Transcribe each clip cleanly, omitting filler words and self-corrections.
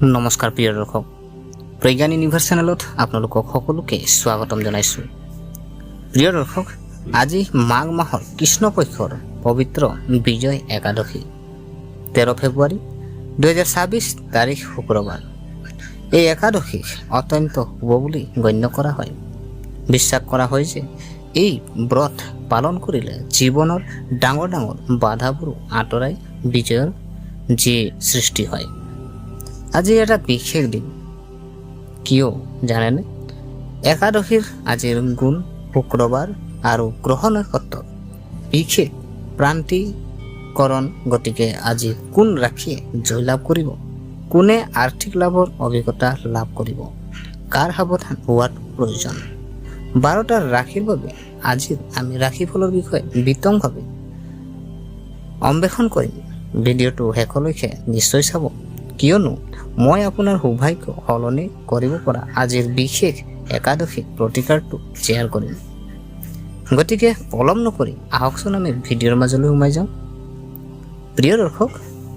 নমস্কাৰ প্ৰিয় দৰ্শক, প্ৰজ্ঞান ইউনিভাৰ্ছ চেনেলত আপোনালোকক সকলোকে স্বাগতম জনাইছোঁ। প্ৰিয় দৰ্শক, আজি মাঘ মাহৰ কৃষ্ণপক্ষৰ পবিত্ৰ বিজয় একাদশী 13 ফেব্ৰুৱাৰী 2026 তাৰিখ শুক্ৰবাৰ। এই একাদশীক অত্যন্ত শুভ বুলি গণ্য কৰা হয়। বিশ্বাস কৰা হয় যে এই ব্ৰত পালন কৰিলে জীৱনৰ ডাঙৰ ডাঙৰ বাধাবোৰ আঁতৰাই বিজয়ৰ যি সৃষ্টি হয়। আজি এটা বিশেষ দিন, কিয় জানেনে? একাদশীৰ আজিৰ গুণ শুক্ৰবাৰ আৰু গ্ৰহ নক্ষত্ৰ বিশেষ প্ৰান্তিকৰণ। গতিকে আজি কোন ৰাশিয়ে জয়লাভ কৰিব, কোনে আৰ্থিক লাভৰ অভিজ্ঞতা লাভ কৰিব, কাৰ সাৱধান হোৱাটো প্ৰয়োজন। 12টা ৰাশিৰ বাবে আজিৰ আমি ৰাশিফলৰ বিষয়ে বিতংভাৱে অন্বেষণ কৰিম। ভিডিঅ'টো শেষলৈকে নিশ্চয় চাব, কিয়নো মই আপোনাৰ সৌভাগ্য সলনি কৰিব পৰা আজিৰ বিশেষ একাদশী প্ৰতিকাৰটো শ্বেয়াৰ কৰিম। গতিকে পলম নকৰি আহকচোন আমি ভিডিঅ'ৰ মাজলৈ সোমাই যাওঁ। প্ৰিয় দৰ্শক,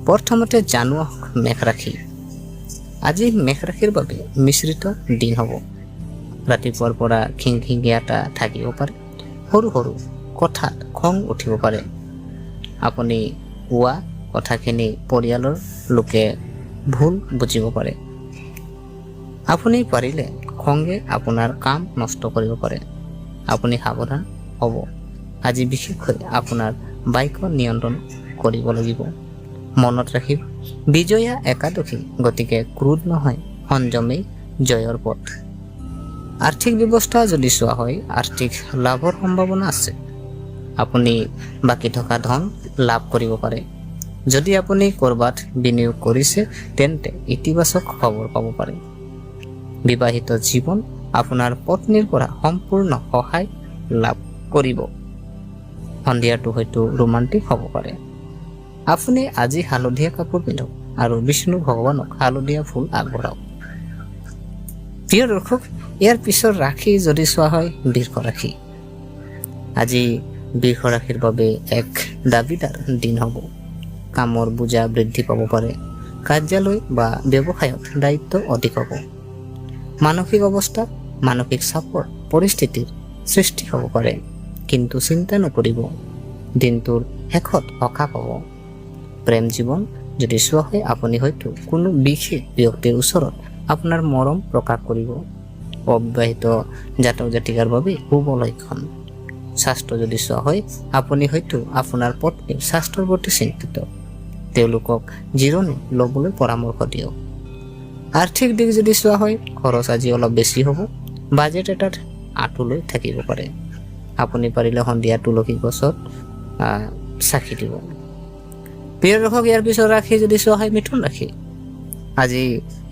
প্ৰথমতে জানো আহক মেষ ৰাশি। আজি মেষ ৰাশিৰ বাবে মিশ্ৰিত দিন হ'ব। ৰাতিপুৱাৰ পৰা খিংখিঙীয়াটা থাকিব পাৰে, সৰু সৰু কথাত খং উঠিব পাৰে। আপুনি কোৱা কথাখিনি পৰিয়ালৰ লোকে ভুল বুজিব পাৰে। আপুনি পাৰিলে খঙে আপোনাৰ কাম নষ্ট কৰিব পাৰে। আপুনি সাৱধান হ'ব। আজি বিশেষকৈ আপোনাৰ বাইক নিয়ন্ত্ৰণ কৰিব লাগিব। মনত ৰাখিব, বিজয়া একাদশী, গতিকে ক্ৰোধ নহয়, সংযমেই জয়ৰ পথ। আৰ্থিক ব্যৱস্থা যদি চোৱা হয়, আৰ্থিক লাভৰ সম্ভাৱনা আছে। আপুনি বাকী থকা ধন লাভ কৰিব পাৰে। যদি আপুনি ক'ৰবাত বিনিয়োগ কৰিছে, তেন্তে ইতিবাচক খবৰ পাব পাৰে। বিবাহিত জীৱন, আপোনাৰ পত্নীৰ পৰা সম্পূৰ্ণ সহায় লাভ কৰিব। সন্ধিয়াটো হয়তো ৰোমান্টিক হ'ব পাৰে। আপুনি আজি হালধীয়া কাপোৰ পিন্ধক আৰু বিষ্ণু ভগৱানক হালধীয়া ফুল আগবঢ়াওক। প্ৰিয় দৰ্শক, ইয়াৰ পিছৰ ৰাশি যদি চোৱা হয়, বৃষ ৰাশি। আজি বৃষ ৰাশিৰ বাবে এক দাবীদাৰ দিন হ'ব। কামৰ বোজা বৃদ্ধি পাব পাৰে। কাৰ্যালয় বা ব্যৱসায়ত দায়িত্ব অধিক হ'ব। মানসিক অৱস্থা, মানসিক চাপৰ পৰিস্থিতিৰ সৃষ্টি হ'ব পাৰে, কিন্তু চিন্তা নকৰিব, দিনটোৰ শেষত সকাহ পাব। প্ৰেম জীৱন যদি চোৱা হয়, আপুনি হয়তো কোনো বিশেষ ব্যক্তিৰ ওচৰত আপোনাৰ মৰম প্ৰকাশ কৰিব। অবিবাহিত জাতক জাতিকাৰ বাবে শুভ লক্ষণ। স্বাস্থ্য যদি চোৱা হয়, আপুনি হয়তো আপোনাৰ পত্নীৰ স্বাস্থ্যৰ প্ৰতি চিন্তিত। তেওঁলোকক জিৰণি ল'বলৈ পৰামৰ্শ দিয়ক। আৰ্থিক দিশ যদি চোৱা হয়, খৰচ আজি অলপ বেছি হ'ব। বাজেট এটাত আঁতলৈ থাকিব পাৰে। আপুনি পাৰিলে সন্ধিয়া তুলসী গছত চাকি দিব। প্ৰিয় দৰ্শক, ইয়াৰ পিছত ৰাশি যদি চোৱা হয়, মিথুন ৰাশি। আজি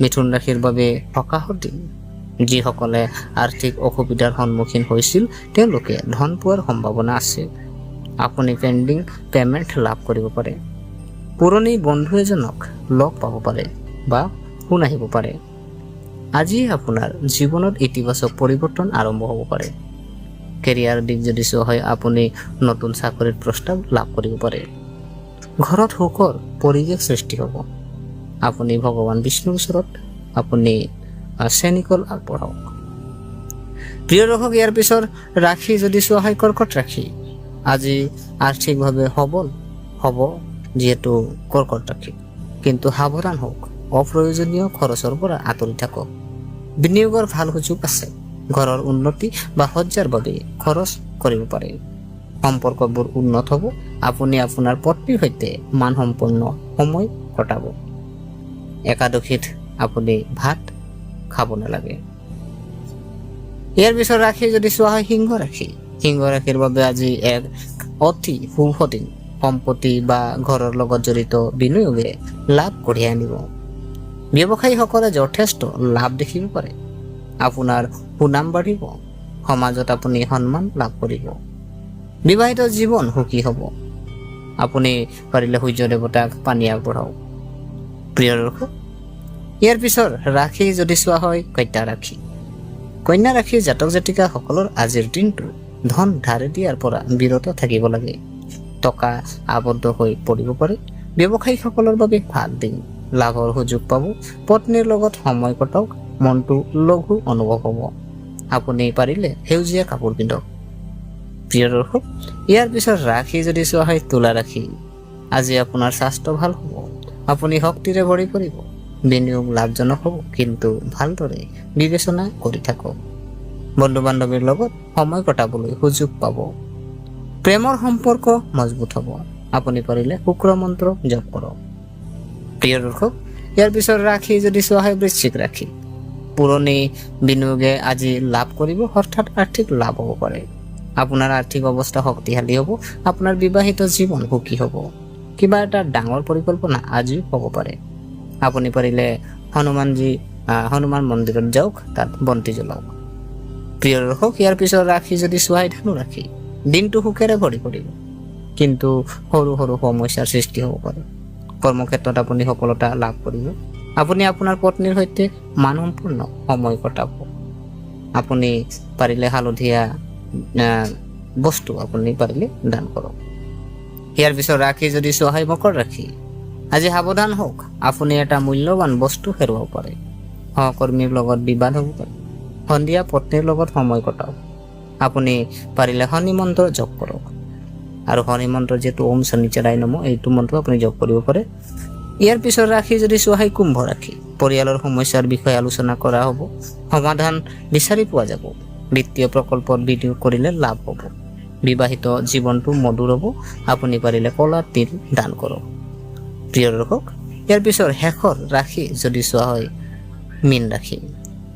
মিথুন ৰাশিৰ বাবে সকাহৰ দিন। যিসকলে আৰ্থিক অসুবিধাৰ সন্মুখীন হৈছিল, তেওঁলোকে ধন পোৱাৰ সম্ভাৱনা আছে। আপুনি পেণ্ডিং পেমেণ্ট লাভ কৰিব পাৰে। পুৰণি বন্ধু এজনক লগ পাব পাৰে বা ফোন আহিব পাৰে। আজি আপোনাৰ জীৱনত ইতিবাচক পৰিৱৰ্তন আৰম্ভ হ'ব পাৰে। কেৰিয়াৰ দিশ যদি চোৱা হয়, আপুনি নতুন চাকৰিৰ প্ৰস্তাৱ লাভ কৰিব পাৰে। ঘৰত সুখৰ পৰিৱেশ সৃষ্টি হ'ব। আপুনি ভগৱান বিষ্ণুৰ ওচৰত আপুনি চেনিকল আগবঢ়াওক। প্ৰিয় দৰ্শক, ইয়াৰ পিছৰ ৰাশি যদি চোৱা হয়, কৰ্কট ৰাশি। আজি আৰ্থিকভাৱে সবল হ'ব যিহেতু কৰ্কট ৰাশি, কিন্তু সাৱধান হওক। অপ্ৰয়োজনীয় খৰচৰ পৰা আঁতৰি থাকক। বিনিয়োগৰ ভাল সুযোগ আছে। ঘৰৰ উন্নতি বা সজ্জাৰ বাবে খৰচ কৰিব পাৰে। সম্পৰ্কবোৰ উন্নত হ'ব। আপুনি আপোনাৰ পত্নীৰ সৈতে মানসম্পন্ন সময় কটাব। একাদশীত আপুনি ভাত খাব নালাগে। ইয়াৰ পিছত ৰাশি যদি চোৱা হয়, সিংহ ৰাশি। সিংহ ৰাশিৰ বাবে আজি এক অতি শুভ দিন। সম্পত্তি বা ঘৰৰ লগত জড়িত বিনিয়োগে লাভ কঢ়িয়াই আনিব। ব্যৱসায়ীসকলে যথেষ্ট লাভ দেখিব পাৰে। আপোনাৰ সুনাম বাঢ়িব। সমাজত আপুনি সন্মান লাভ কৰিব। বিবাহিত জীৱন সুখী হ'ব। আপুনি পাৰিলে সূৰ্য দেৱতাক পানী আগবঢ়াওক। প্ৰিয় দৰ্শক, ইয়াৰ পিছৰ ৰাশি যদি চোৱা হয়, কন্যা ৰাশি। কন্যা ৰাশিৰ জাতক জাতিকাসকলৰ আজিৰ দিনটো ধন ধাৰ দিয়াৰ পৰা বিৰত থাকিব লাগে। টকা আবদ্ধ হৈ পৰিব পাৰে। ব্যৱসায়ীসকলৰ বাবে ভাল দিন। লাভৰ সুযোগ পাব। পত্নীৰ লগত সময় কটাওক, মনটো লঘু অনুভৱ হ'ব। আপুনি পাৰিলে সেউজীয়া কাপোৰ পিন্ধক। প্ৰিয় দৰ্শক, ইয়াৰ পিছত ৰাশি যদি চোৱা হয় তুলা ৰাশি। আজি আপোনাৰ স্বাস্থ্য ভাল হ'ব, আপুনি শক্তিৰে ভৰি পৰিব। বিনিয়োগ লাভজনক হ'ব, কিন্তু ভালদৰে বিবেচনা কৰি থাকক। বন্ধু বান্ধৱীৰ লগত সময় কটাবলৈ সুযোগ পাব। প্ৰেমৰ সম্পৰ্ক মজবুত হ'ব, আপুনি পাৰিলে শুক্ৰ মন্ত্ৰ জপ কৰক। প্ৰিয় দৰ্শক, ইয়াৰ পিছত ৰাশি যদি চোৱা হয় বৃশ্চিক ৰাশি। পুৰণি বিনিয়োগে আজি লাভ কৰিব, অৰ্থাৎ আৰ্থিক লাভ হ'ব পাৰে। আপোনাৰ আৰ্থিক অৱস্থা শক্তিশালী হ'ব, আপোনাৰ বিবাহিত জীৱন সুখী হ'ব। কিবা এটা ডাঙৰ পৰিকল্পনা আজিও হ'ব পাৰে। আপুনি পাৰিলে হনুমান মন্দিৰত যাওক, তাত বন্তি জ্বলাওক। প্ৰিয় দৰ্শক, ইয়াৰ পিছত ৰাশি যদি চোৱাই ধনু ৰাশি। দিনটো সুখেৰে ভৰি পৰিব, কিন্তু সৰু সৰু সমস্যাৰ সৃষ্টি হ'ব পাৰে। কৰ্মক্ষেত্ৰত আপুনি সফলতা লাভ কৰিব। আপুনি আপোনাৰ পত্নীৰ সৈতে মানসম্পূৰ্ণ সময় কটাব। আপুনি পাৰিলে হালধীয়া বস্তু আপুনি পাৰিলে দান কৰক। ইয়াৰ পিছত ৰাশি যদি চোৱা হয় মকৰ ৰাশি। আজি সাৱধান হওক, আপুনি এটা মূল্যৱান বস্তু হেৰুৱাব পাৰে। সহকৰ্মীৰ লগত বিবাদ হ'ব পাৰে। সন্ধিয়া পত্নীৰ লগত সময় কটাওক। আপুনি পাৰিলে শনি মন্ত্ৰ জপ কৰক। আৰু শনি মন্ত্ৰ যিহেতু ওম শনিশ্চৰায় নমঃ, এইটো মন্ত্ৰ আপুনি জপ কৰিব পাৰে। ইয়াৰ পিছত ৰাশি যদি চোৱা হয় কুম্ভ ৰাশি। পৰিয়ালৰ সমস্যাৰ বিষয়ে আলোচনা কৰা হ'ব, সমাধান বিচাৰি পোৱা যাব। বিত্তীয় প্ৰকল্পত বিনিয়োগ কৰিলে লাভ হ'ব। বিবাহিত জীৱনটো মধুৰ হ'ব, আপুনি পাৰিলে কলা তিল দান কৰক। প্ৰিয় দৰ্শক, ইয়াৰ পিছত শেষৰ ৰাশি যদি চোৱা হয় মীন ৰাশি।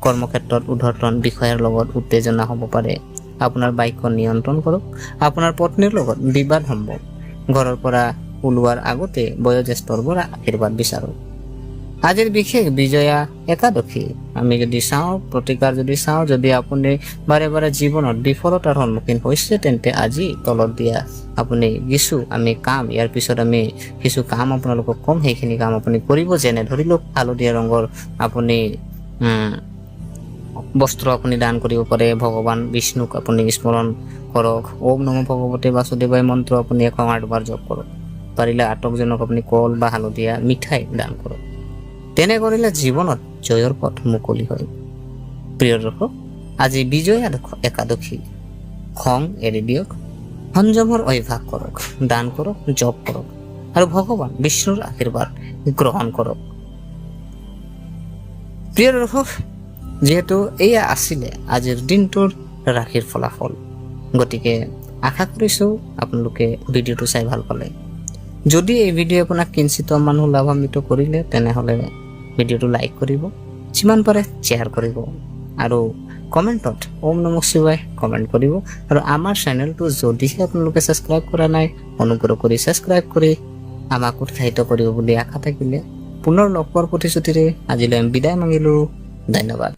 কৰ্মক্ষেত্ৰত উদ্ধৰ্তন বিষয়াৰ লগত উত্তেজনা হ'ব পাৰে। আপোনাৰ বাক্য নিয়ন্ত্ৰণ কৰক। আপোনাৰ পত্নীৰ লগত বিবাদ সম্ভৱ। ঘৰৰ পৰা ওলোৱাৰ আগতে বয়োজ্যেষ্ঠৰ পৰা আশীৰ্বাদ বিচাৰক। আজিৰ বিশেষ বিজয়া একাদশী আমি যদি চাওঁ, প্ৰতিকাৰ যদি চাওঁ, যদি আপুনি বাৰে বাৰে জীৱনত বিফলতাৰ সন্মুখীন হৈছে, তেন্তে আজি তলত দিয়া আপুনি আমি কাম, ইয়াৰ পিছত আমি কিছু কাম আপোনালোকক কম, সেইখিনি কাম আপুনি কৰিব। যেনে ধৰি লওক হালধীয়া ৰঙৰ আপুনি বস্ত্ৰ আপুনি দান কৰিব পাৰে। ভগৱান বিষ্ণুক আপুনি স্মৰণ কৰক। ওম নমঃ ভগৱতে বাসুদেৱায় মন্ত্ৰ আপুনি 108 বাৰ জপ কৰক। পাৰিলে আটকজনক আপুনি কল বা হালধীয়া মিঠাই দান কৰক। তেনে কৰিলে জীৱনত জয়ৰ পথ মুকলি হয়। প্ৰিয় দৰ্শক, আজি বিজয়া একাদশী। খং এৰি দিয়ক, সংযমৰ অভ্যাস কৰক, দান কৰক, জপ কৰক আৰু ভগৱান বিষ্ণুৰ আশীৰ্বাদ গ্ৰহণ কৰক। প্ৰিয় দৰ্শক, যিহেতু এয়া আছিলে আজিৰ দিনটোৰ ৰাশিৰ ফলাফল, গতিকে আশা কৰিছোঁ আপোনালোকে ভিডিঅ'টো চাই ভাল পালে। যদি এই ভিডিঅ' আপোনাক কিঞ্চিত মানুহ লাভান্বিত কৰিলে, তেনেহ'লে ভিডিঅ'টো লাইক কৰিব, যিমান পাৰে শ্বেয়াৰ কৰিব আৰু কমেণ্টত ওম নমঃ শিৱায় কমেণ্ট কৰিব। আৰু আমাৰ চেনেলটো যদিহে আপোনালোকে ছাবস্ক্ৰাইব কৰা নাই, অনুগ্ৰহ কৰি ছাবস্ক্ৰাইব কৰি আমাক উৎসাহিত কৰিব বুলি আশা থাকিলে পুনৰ লগ পোৱাৰ প্ৰতিশ্ৰুতিৰে আজিলৈ আমি বিদায় মাগিলোঁ। ধন্যবাদ।